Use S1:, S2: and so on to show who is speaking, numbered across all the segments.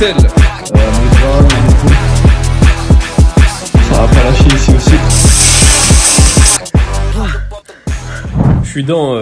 S1: sel.
S2: Ça va pas lâcher ici aussi.
S1: Je suis dans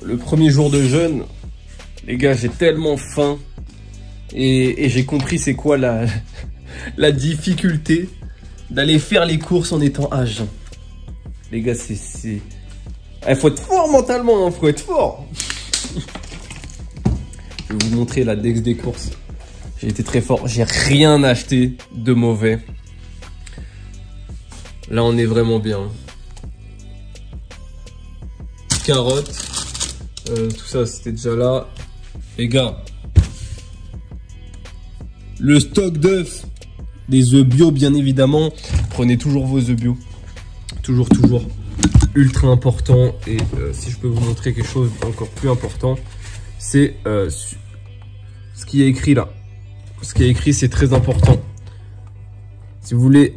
S1: le premier jour de jeûne. Les gars, j'ai tellement faim. Et j'ai compris c'est quoi la difficulté d'aller faire les courses en étant à jeun. Les gars, c'est... Il faut être fort mentalement, hein, faut être fort. Je vais vous montrer la dex des courses. J'ai été très fort, j'ai rien acheté de mauvais. Là, on est vraiment bien. Carottes, tout ça, c'était déjà là. Les gars, le stock d'œufs, des œufs bio, bien évidemment. Prenez toujours vos œufs bio. Toujours. Ultra important. Et si je peux vous montrer quelque chose encore plus important, c'est ce qui est écrit là. Ce qui est écrit, c'est très important. Si vous voulez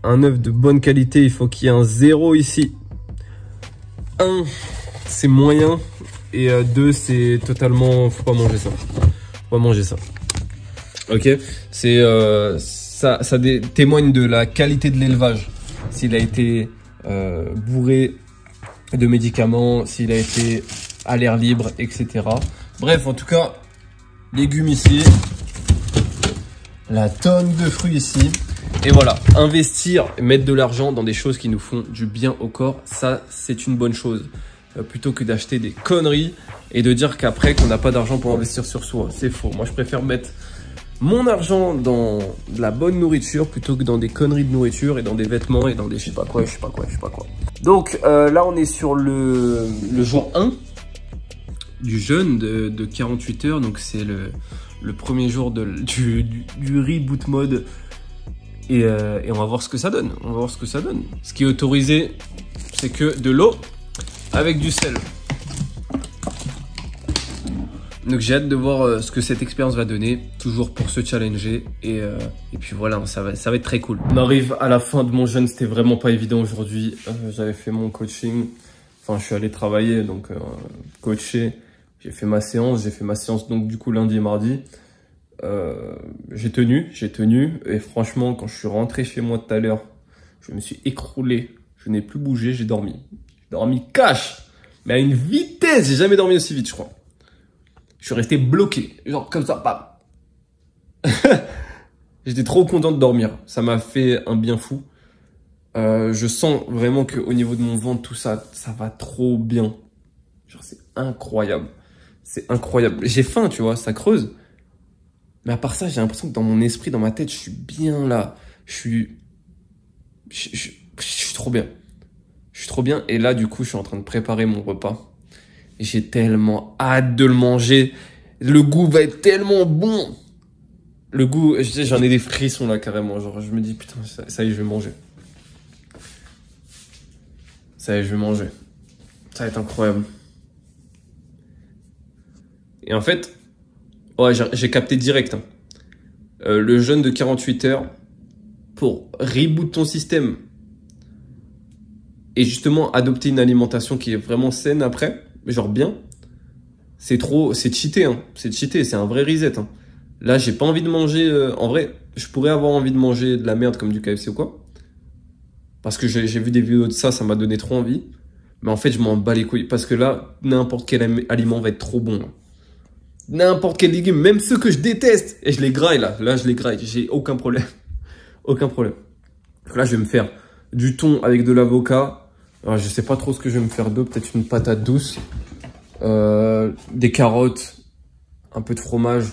S1: un œuf de bonne qualité, il faut qu'il y ait un 0 ici. 1, c'est moyen. Et 2, c'est totalement... Faut pas manger ça. Faut pas manger ça. Ok, c'est ça témoigne de la qualité de l'élevage. S'il a été bourré de médicaments, s'il a été à l'air libre, etc. Bref, en tout cas, légumes ici, la tonne de fruits ici. Et voilà, investir, mettre de l'argent dans des choses qui nous font du bien au corps, ça, c'est une bonne chose. Plutôt que d'acheter des conneries et de dire qu'après, qu'on n'a pas d'argent pour investir sur soi. C'est faux. Moi, je préfère mettre mon argent dans de la bonne nourriture plutôt que dans des conneries de nourriture et dans des vêtements et dans des je sais pas quoi. Donc là, on est sur le jour 1 du jeûne de 48 heures. Donc c'est le premier jour du reboot mode. Et on va voir ce que ça donne. Ce qui est autorisé, c'est que de l'eau avec du sel. Donc j'ai hâte de voir ce que cette expérience va donner, toujours pour se challenger. Et puis voilà, ça va être très cool. On arrive à la fin de mon jeûne, c'était vraiment pas évident aujourd'hui. J'avais fait mon coaching, enfin je suis allé travailler, donc coacher. J'ai fait ma séance donc du coup lundi et mardi. J'ai tenu. Et franchement, quand je suis rentré chez moi tout à l'heure, je me suis écroulé. Je n'ai plus bougé, j'ai dormi. J'ai dormi cash, mais à une vitesse, j'ai jamais dormi aussi vite, je crois. Je suis resté bloqué, genre comme ça, bam. J'étais trop content de dormir. Ça m'a fait un bien fou. Je sens vraiment qu'au niveau de mon ventre, tout ça, ça va trop bien. Genre, c'est incroyable. C'est incroyable. J'ai faim, tu vois, ça creuse. Mais à part ça, j'ai l'impression que dans mon esprit, dans ma tête, je suis bien là. Je suis trop bien. Je suis trop bien. Et là, du coup, je suis en train de préparer mon repas. J'ai tellement hâte de le manger. Le goût va être tellement bon. Le goût, j'en ai des frissons là carrément. Genre, je me dis, putain, ça y est, je vais manger. Ça y est, je vais manger. Ça va être incroyable. Et en fait, ouais, j'ai capté direct. Hein. Le jeûne de 48 heures pour reboot ton système. Et justement, adopter une alimentation qui est vraiment saine après. Genre bien, c'est cheaté, hein. C'est cheaté, c'est un vrai reset. Hein. Là, j'ai pas envie de manger. En vrai, je pourrais avoir envie de manger de la merde comme du KFC ou quoi. Parce que j'ai vu des vidéos de ça m'a donné trop envie. Mais en fait, je m'en bats les couilles. Parce que là, n'importe quel aliment va être trop bon. Hein. N'importe quel légume, même ceux que je déteste. Et je les graille là. Là, je les graille. J'ai aucun problème. Aucun problème. Là, je vais me faire du thon avec de l'avocat. Alors, je sais pas trop ce que je vais me faire d'eau. Peut-être une patate douce. Des carottes. Un peu de fromage.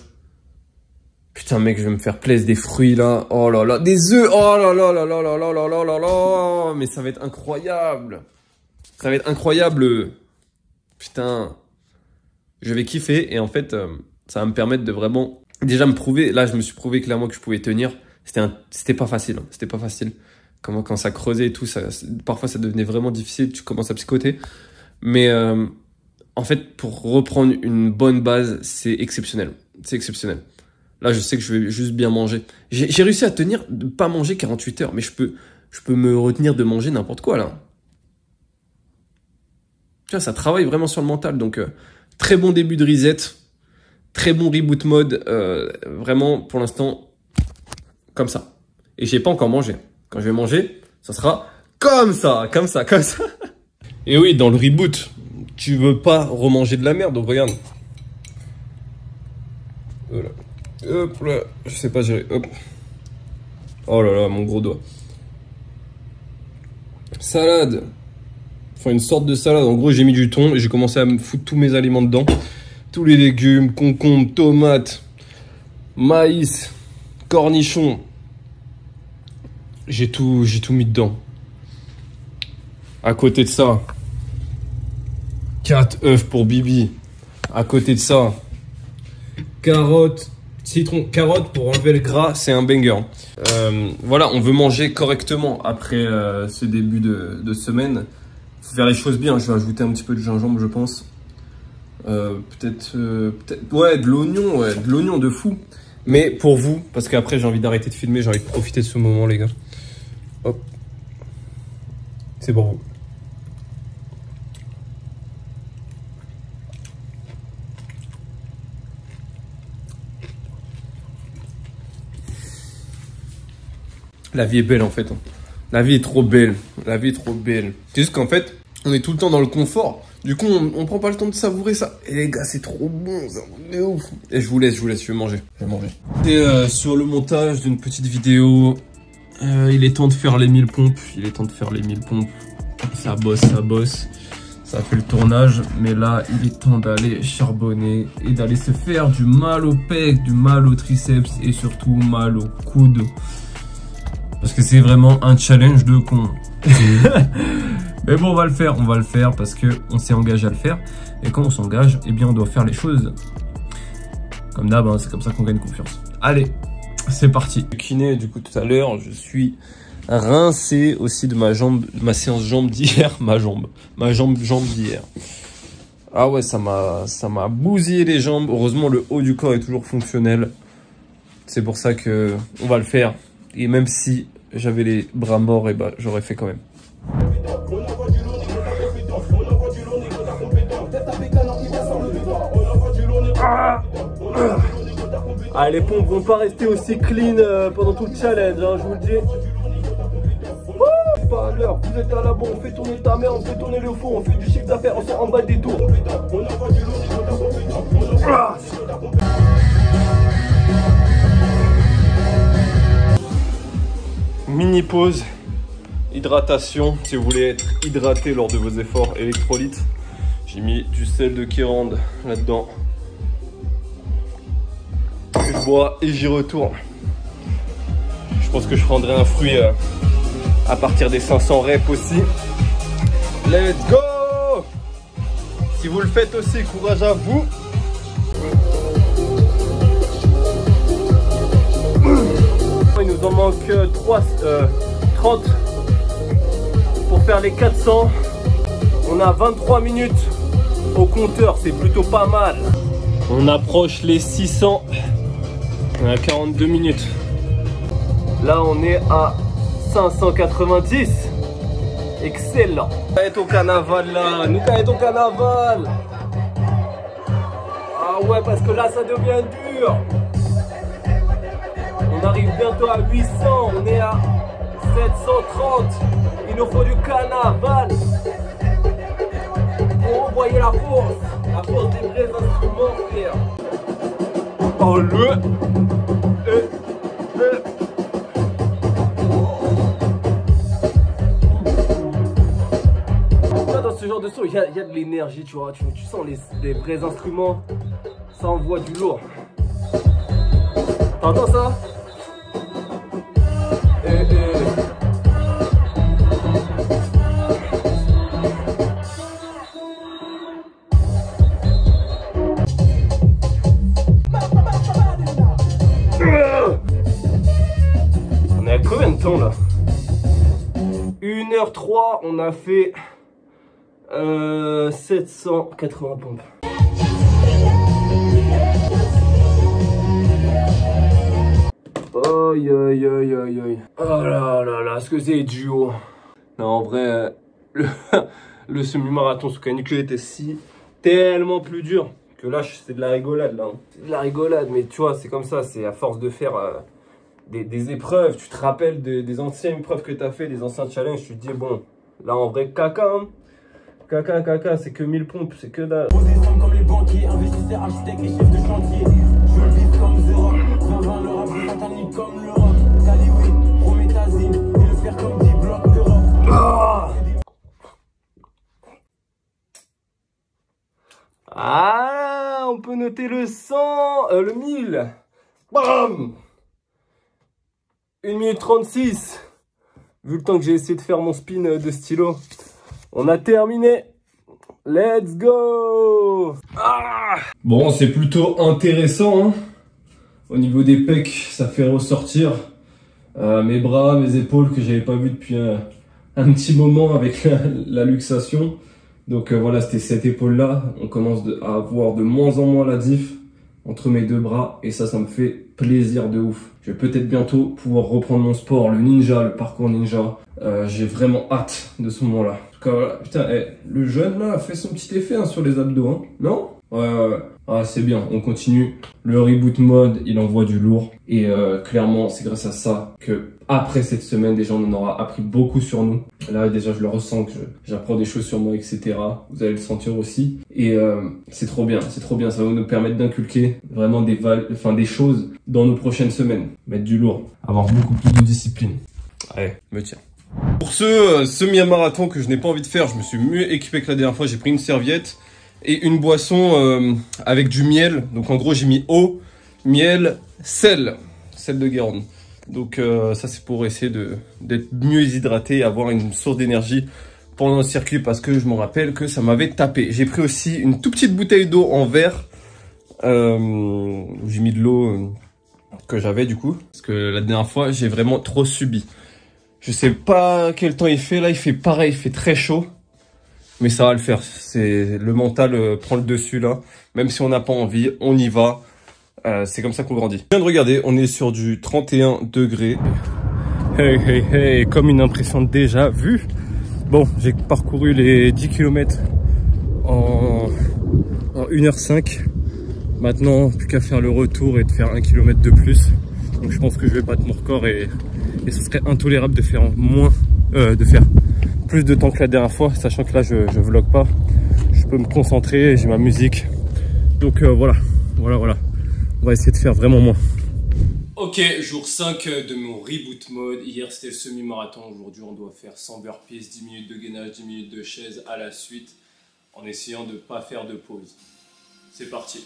S1: Putain, mec, je vais me faire plaisir. Des fruits, là. Oh là là. Des œufs. Oh là là là là là là là là là là. Mais ça va être incroyable. Ça va être incroyable. Putain. Je vais kiffer. Et en fait, ça va me permettre de vraiment... Déjà me prouver. Là, je me suis prouvé clairement que je pouvais tenir. C'était pas facile. Hein. C'était pas facile. Quand ça creusait et tout, parfois ça devenait vraiment difficile, tu commences à psychoter. Mais en fait, pour reprendre une bonne base, c'est exceptionnel. C'est exceptionnel. Là, je sais que je vais juste bien manger. J'ai réussi à tenir de pas manger 48 heures, mais je peux me retenir de manger n'importe quoi, là. Tu vois, ça travaille vraiment sur le mental. Donc, très bon début de reset. Très bon reboot mode, vraiment pour l'instant comme ça. Et j'ai pas encore mangé. Quand je vais manger, ça sera comme ça, comme ça, comme ça. Et oui, dans le reboot, tu veux pas remanger de la merde, donc regarde. Voilà. Hop là, je sais pas gérer, hop. Oh là là, mon gros doigt. Salade. Enfin, une sorte de salade. En gros, j'ai mis du thon et j'ai commencé à me foutre tous mes aliments dedans. Tous les légumes, concombres, tomates, maïs, cornichons. J'ai tout mis dedans. À côté de ça, 4 œufs pour Bibi. À côté de ça, carottes, citron, carottes pour enlever le gras, c'est un banger. Voilà, on veut manger correctement après ce début de semaine. Faut faire les choses bien. Je vais ajouter un petit peu de gingembre, je pense. Peut-être, ouais, de l'oignon de fou. Mais pour vous, parce qu'après j'ai envie d'arrêter de filmer, j'ai envie de profiter de ce moment, les gars. Hop, c'est pour vous. La vie est belle en fait. La vie est trop belle. La vie est trop belle. C'est juste qu'en fait, on est tout le temps dans le confort. Du coup, on prend pas le temps de savourer ça. Et les gars, c'est trop bon, ça de ouf. Et je vous laisse, je vais manger. Je vais manger. Et sur le montage d'une petite vidéo, il est temps de faire les 1000 pompes. Il est temps de faire les 1000 pompes. Ça bosse, ça bosse. Ça fait le tournage. Mais là, il est temps d'aller charbonner et d'aller se faire du mal au pec, du mal au triceps et surtout mal au coude. Parce que c'est vraiment un challenge de con. Mais bon, on va le faire parce qu'on s'est engagé à le faire. Et quand on s'engage, eh bien on doit faire les choses comme d'hab, hein, c'est comme ça qu'on gagne confiance. Allez, c'est parti. Le kiné, du coup, tout à l'heure, je suis rincé aussi de ma séance jambe d'hier. Ma jambe d'hier. Ah ouais, ça m'a bousillé les jambes. Heureusement, le haut du corps est toujours fonctionnel. C'est pour ça que on va le faire. Et même si j'avais les bras morts, et bah j'aurais fait quand même. Ah, les pompes vont pas rester aussi clean pendant tout le challenge, hein, je vous le dis. C'est pas à l'heure, vous êtes à la bourre, on fait tourner ta mère, on fait tourner le fond, on fait du chiffre d'affaires, on sort en bas des tours. Mini pause, hydratation, si vous voulez être hydraté lors de vos efforts électrolytes. J'ai mis du sel de Kirande là-dedans. Je bois et j'y retourne. Je pense que je prendrai un fruit à partir des 500 reps aussi. Let's go! Si vous le faites aussi, courage à vous. Il nous en manque 30 pour faire les 400. On a 23 minutes au compteur, c'est plutôt pas mal. On approche les 600. On a 42 minutes. Là, on est à 590. Excellent. Nous est au carnaval là. Nous est au carnaval. Ah ouais, parce que là, ça devient dur. On arrive bientôt à 800. On est à 730. Il nous faut du carnaval. Pour envoyer la force des vrais instruments, frère. Oh le. Dans ce genre de son, il y a de l'énergie, tu vois. Tu sens les vrais instruments. Ça envoie du lourd. T'entends ça? On est à combien de temps là? 1h03, on a fait 780 pompes. Aïe aïe aïe aïe aïe. Oh là là là, est-ce que c'est dur? Non, en vrai, le semi-marathon sous canicule était tellement plus dur que là, c'est de la rigolade, là. Hein. C'est de la rigolade, mais tu vois, c'est comme ça. C'est à force de faire des épreuves. Tu te rappelles des anciennes épreuves que tu as fait, des anciens challenges. Tu te dis, bon, là, en vrai, caca, hein. Caca, c'est que 1000 pompes, c'est que dalle.
S3: Posez somme comme les banquiers, investisseurs, architectes et chefs de chantier. Je veux le vivre comme The Rock, 20-20 le rap, britannique comme le rock. Caliway, Prométhazine, et le faire comme 10 blocs Europe.
S1: Ah, on peut noter le 100, le 1000. Bam 1 minute 36. Vu le temps que j'ai essayé de faire mon spin de stylo. On a terminé. Let's go. Ah bon, c'est plutôt intéressant. Hein. Au niveau des pecs, ça fait ressortir mes bras, mes épaules que j'avais pas vu depuis un petit moment avec la luxation. Donc voilà, c'était cette épaule-là. On commence à avoir de moins en moins la diff entre mes deux bras. Et ça me fait plaisir de ouf. Je vais peut-être bientôt pouvoir reprendre mon sport, le ninja, le parcours ninja. J'ai vraiment hâte de ce moment-là. Voilà. Putain, le jeune là a fait son petit effet hein, sur les abdos, hein. Non? Ouais. Ah, c'est bien, on continue. Le reboot mode, il envoie du lourd. Et clairement, c'est grâce à ça que après cette semaine, déjà, on en aura appris beaucoup sur nous. Là, déjà, je le ressens que j'apprends des choses sur moi, etc. Vous allez le sentir aussi. Et c'est trop bien, c'est trop bien. Ça va nous permettre d'inculquer vraiment des choses dans nos prochaines semaines. Mettre du lourd, avoir beaucoup plus de discipline. Allez, me tiens. Pour ce semi-marathon que je n'ai pas envie de faire, je me suis mieux équipé que la dernière fois. J'ai pris une serviette et une boisson avec du miel. Donc en gros, j'ai mis eau, miel, sel de Guérande. Donc ça, c'est pour essayer d'être mieux hydraté et avoir une source d'énergie pendant le circuit parce que je me rappelle que ça m'avait tapé. J'ai pris aussi une toute petite bouteille d'eau en verre. J'ai mis de l'eau que j'avais du coup. Parce que la dernière fois, j'ai vraiment trop subi. Je sais pas quel temps il fait. Là, il fait pareil, il fait très chaud. Mais ça va le faire. Le mental prend le dessus là. Même si on n'a pas envie, on y va. C'est comme ça qu'on grandit. Je viens de regarder, on est sur du 31 degrés. Hey, comme une impression déjà vue. Bon, j'ai parcouru les 10 km en 1h05. Maintenant, plus qu'à faire le retour et de faire 1 km de plus. Donc je pense que je vais battre mon record et ce serait intolérable de faire plus de temps que la dernière fois, sachant que là je vlog pas. Je peux me concentrer, j'ai ma musique. Donc voilà. On va essayer de faire vraiment moins. Ok, jour 5 de mon reboot mode. Hier c'était le semi-marathon. Aujourd'hui on doit faire 100 burpees, 10 minutes de gainage, 10 minutes de chaise à la suite. En essayant de ne pas faire de pause. C'est parti.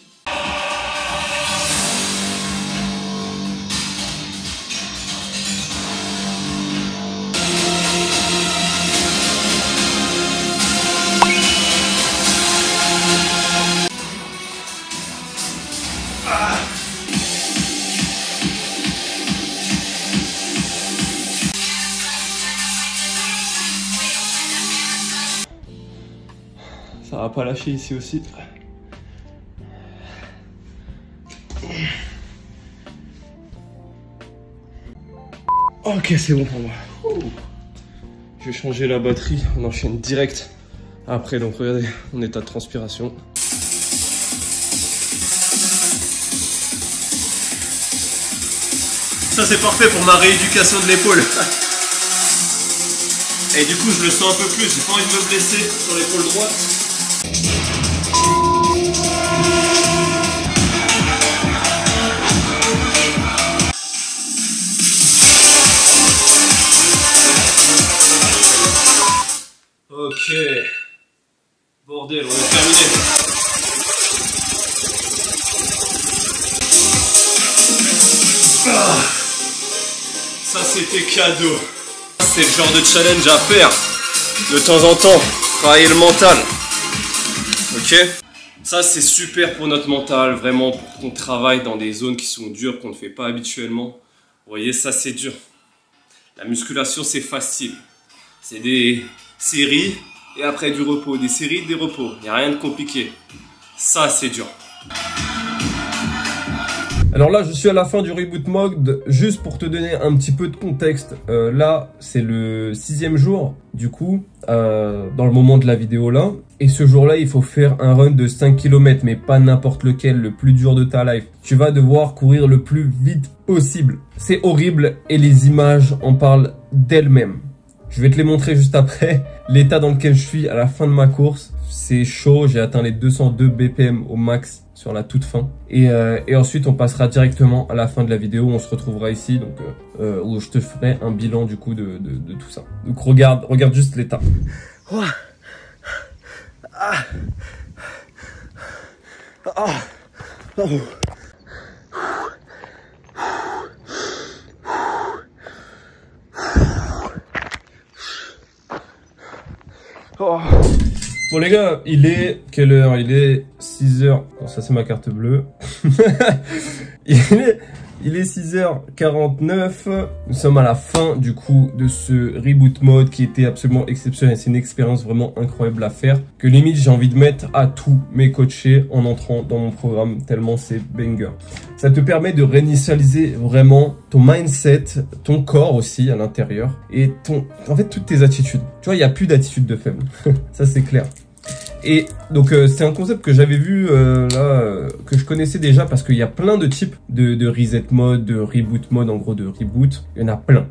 S1: Ça va pas lâcher ici aussi. Ok, c'est bon pour moi. Je vais changer la batterie. On enchaîne direct après. Donc regardez mon état de transpiration. Ça c'est parfait pour ma rééducation de l'épaule. Et du coup je le sens un peu plus. J'ai pas envie de me blesser sur l'épaule droite. Ok, bordel, on est terminé. Ah, ça c'était cadeau. C'est le genre de challenge à faire de temps en temps, travailler le mental. Ok, ça c'est super pour notre mental, vraiment pour qu'on travaille dans des zones qui sont dures, qu'on ne fait pas habituellement. Vous voyez, ça c'est dur. La musculation c'est facile. C'est des séries et après du repos, des séries, des repos. Il n'y a rien de compliqué. Ça, c'est dur. Alors là, je suis à la fin du reboot mode. Juste pour te donner un petit peu de contexte, là, c'est le 6e jour, du coup, dans le moment de la vidéo là. Et ce jour-là, il faut faire un run de 5 km, mais pas n'importe lequel, le plus dur de ta life. Tu vas devoir courir le plus vite possible. C'est horrible et les images en parlent d'elles-mêmes. Je vais te les montrer juste après. L'état dans lequel je suis à la fin de ma course, c'est chaud. J'ai atteint les 202 BPM au max sur la toute fin. Et ensuite, on passera directement à la fin de la vidéo. On se retrouvera ici, donc où je te ferai un bilan du coup de tout ça. Donc regarde juste l'état.
S4: Oh. Ah. Oh. Oh.
S1: Oh. Bon les gars, il est... Quelle heure? Il est 6h. Bon, ça c'est ma carte bleue. Il est 6h49. Nous sommes à la fin du coup de ce reboot mode qui était absolument exceptionnel. C'est une expérience vraiment incroyable à faire. Que limite j'ai envie de mettre à tous mes coachés en entrant dans mon programme tellement c'est banger. Ça te permet de réinitialiser vraiment ton mindset, ton corps aussi à l'intérieur et en fait toutes tes attitudes. Tu vois, il n'y a plus d'attitude de faible. Ça c'est clair. Et donc c'est un concept que j'avais vu que je connaissais déjà parce qu'il y a plein de types de reset mode, de reboot mode, en gros de reboot. Il y en a plein,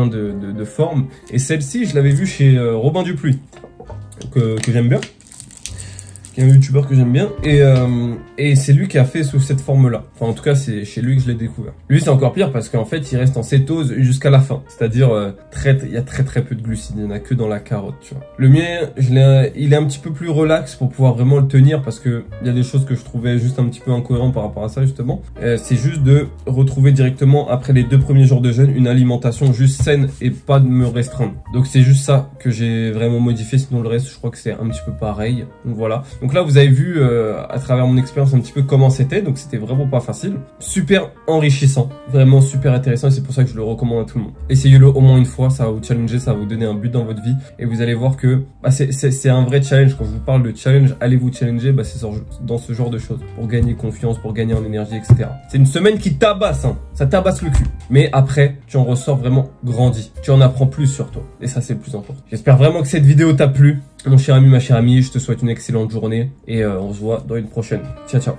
S1: de formes. Et celle-ci, je l'avais vue chez Robin Dupuis, que j'aime bien. Qui est un youtubeur que j'aime bien, et c'est lui qui a fait sous cette forme-là. Enfin, en tout cas, c'est chez lui que je l'ai découvert. Lui, c'est encore pire parce qu'en fait, il reste en cétose jusqu'à la fin. C'est-à-dire, il y a très peu de glucides, il n'y en a que dans la carotte, tu vois. Le mien, il est un petit peu plus relax pour pouvoir vraiment le tenir parce que il y a des choses que je trouvais juste un petit peu incohérentes par rapport à ça, justement. C'est juste de retrouver directement, après les 2 premiers jours de jeûne, une alimentation juste saine et pas de me restreindre. Donc, c'est juste ça que j'ai vraiment modifié, sinon le reste, je crois que c'est un petit peu pareil. Donc, voilà. Donc là, vous avez vu à travers mon expérience un petit peu comment c'était. Donc c'était vraiment pas facile. Super enrichissant. Vraiment super intéressant et c'est pour ça que je le recommande à tout le monde. Essayez-le au moins une fois. Ça va vous challenger, ça va vous donner un but dans votre vie. Et vous allez voir que c'est un vrai challenge. Quand je vous parle de challenge, allez vous challenger c'est dans ce genre de choses. Pour gagner confiance, pour gagner en énergie, etc. C'est une semaine qui tabasse. Hein. Ça tabasse le cul. Mais après, tu en ressors vraiment grandi. Tu en apprends plus sur toi. Et ça, c'est le plus important. J'espère vraiment que cette vidéo t'a plu. Mon cher ami, ma chère amie, je te souhaite une excellente journée et on se voit dans une prochaine. Ciao, ciao.